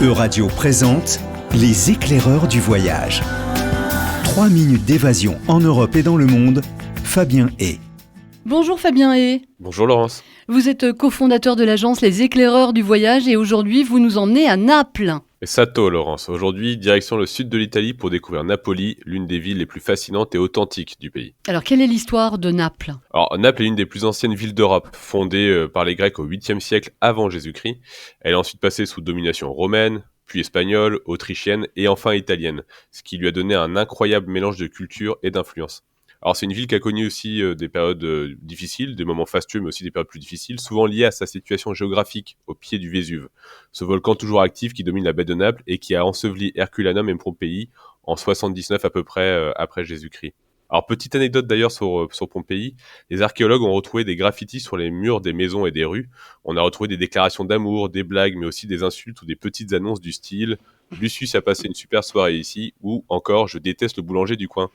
Euradio présente Les éclaireurs du voyage. 3 minutes d'évasion en Europe et dans le monde, Fabien Hay. Bonjour Fabien Hay. Bonjour Laurence. Vous êtes cofondateur de l'agence Les éclaireurs du voyage et aujourd'hui vous nous emmenez à Naples. Et Sato, Laurence. Aujourd'hui, direction le sud de l'Italie pour découvrir Napoli, l'une des villes les plus fascinantes et authentiques du pays. Alors quelle est l'histoire de Naples ? Alors, Naples est l'une des plus anciennes villes d'Europe, fondée par les Grecs au 8e siècle avant Jésus-Christ. Elle est ensuite passée sous domination romaine, puis espagnole, autrichienne et enfin italienne, ce qui lui a donné un incroyable mélange de culture et d'influence. Alors c'est une ville qui a connu aussi des périodes difficiles, des moments fastueux mais aussi des périodes plus difficiles, souvent liées à sa situation géographique au pied du Vésuve. Ce volcan toujours actif qui domine la baie de Naples et qui a enseveli Herculanum et Pompéi en 79 à peu près après Jésus-Christ. Alors petite anecdote d'ailleurs sur Pompéi, les archéologues ont retrouvé des graffitis sur les murs des maisons et des rues. On a retrouvé des déclarations d'amour, des blagues mais aussi des insultes ou des petites annonces du style « Lucius a passé une super soirée ici » ou encore « Je déteste le boulanger du coin ».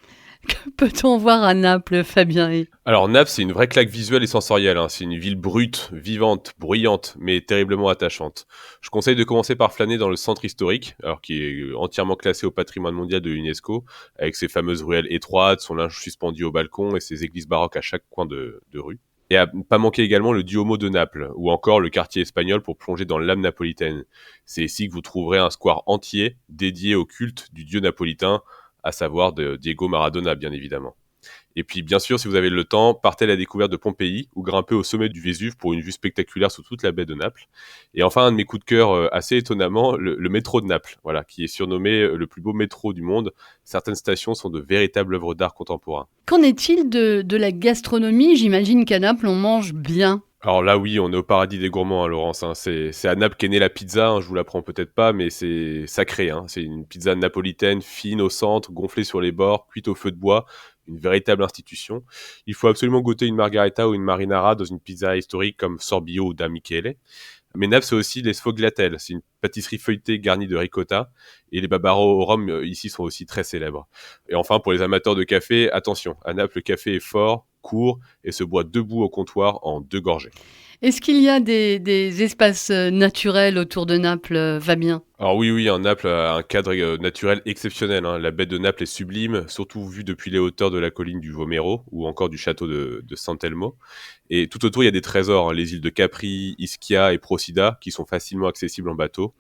Que peut-on voir à Naples, Fabien Hay ? Alors Naples, c'est une vraie claque visuelle et sensorielle. C'est une ville brute, vivante, bruyante, mais terriblement attachante. Je conseille de commencer par flâner dans le centre historique, alors qui est entièrement classé au patrimoine mondial de l'UNESCO, avec ses fameuses ruelles étroites, son linge suspendu au balcon et ses églises baroques à chaque coin de rue. Et à ne pas manquer également le Duomo de Naples, ou encore le quartier espagnol pour plonger dans l'âme napolitaine. C'est ici que vous trouverez un square entier dédié au culte du dieu napolitain, à savoir de Diego Maradona, bien évidemment. Et puis, bien sûr, si vous avez le temps, partez à la découverte de Pompéi ou grimpez au sommet du Vésuve pour une vue spectaculaire sur toute la baie de Naples. Et enfin, un de mes coups de cœur, assez étonnamment, le métro de Naples, voilà, qui est surnommé le plus beau métro du monde. Certaines stations sont de véritables œuvres d'art contemporain. Qu'en est-il de la gastronomie ? J'imagine qu'à Naples, on mange bien. Alors là, oui, on est au paradis des gourmands, Laurence. C'est à Naples qu'est née la pizza, je vous l'apprends peut-être pas, mais c'est sacré. C'est une pizza napolitaine, fine au centre, gonflée sur les bords, cuite au feu de bois, une véritable institution. Il faut absolument goûter une margarita ou une marinara dans une pizza historique comme Sorbillo ou Da Michele. Mais Naples, c'est aussi les sfogliatelles. C'est une pâtisserie feuilletée garnie de ricotta. Et les babaro au rhum, ici, sont aussi très célèbres. Et enfin, pour les amateurs de café, attention, à Naples, le café est fort, court et se boit debout au comptoir en 2 gorgées. Est-ce qu'il y a des espaces naturels autour de Naples, Fabien ? Alors oui, Naples a un cadre naturel exceptionnel. La baie de Naples est sublime, surtout vue depuis les hauteurs de la colline du Vomero ou encore du château de Sant'Elmo. Et tout autour, il y a des trésors, les îles de Capri, Ischia et Procida, qui sont facilement accessibles en bateau.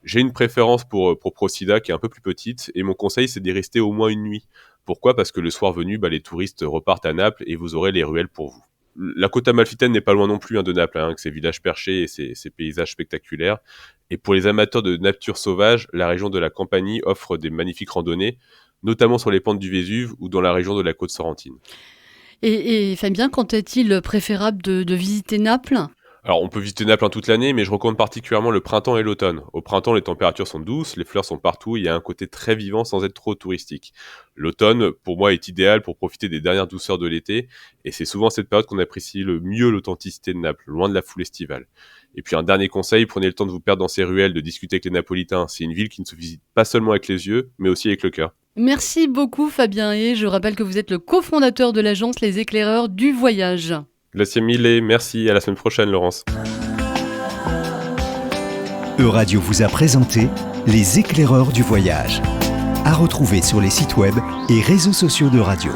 J'ai une préférence pour Procida, qui est un peu plus petite, et mon conseil, c'est d'y rester au moins une nuit. Pourquoi ? Parce que le soir venu, les touristes repartent à Naples et vous aurez les ruelles pour vous. La côte amalfitaine n'est pas loin non plus de Naples, avec ses villages perchés et ses paysages spectaculaires. Et pour les amateurs de nature sauvage, la région de la Campanie offre des magnifiques randonnées, notamment sur les pentes du Vésuve ou dans la région de la côte sorrentine. Et Fabien, quand est-il préférable de visiter Naples ? Alors, on peut visiter Naples toute l'année, mais je recommande particulièrement le printemps et l'automne. Au printemps, les températures sont douces, les fleurs sont partout, il y a un côté très vivant sans être trop touristique. L'automne, pour moi, est idéal pour profiter des dernières douceurs de l'été, et c'est souvent cette période qu'on apprécie le mieux l'authenticité de Naples, loin de la foule estivale. Et puis un dernier conseil, prenez le temps de vous perdre dans ces ruelles, de discuter avec les Napolitains. C'est une ville qui ne se visite pas seulement avec les yeux, mais aussi avec le cœur. Merci beaucoup Fabien Hay. Je rappelle que vous êtes le cofondateur de l'agence Les éclaireurs du voyage. Grazie mille, merci, à la semaine prochaine Laurence. Euradio vous a présenté Les éclaireurs du voyage. À retrouver sur les sites web et réseaux sociaux d'Euradio.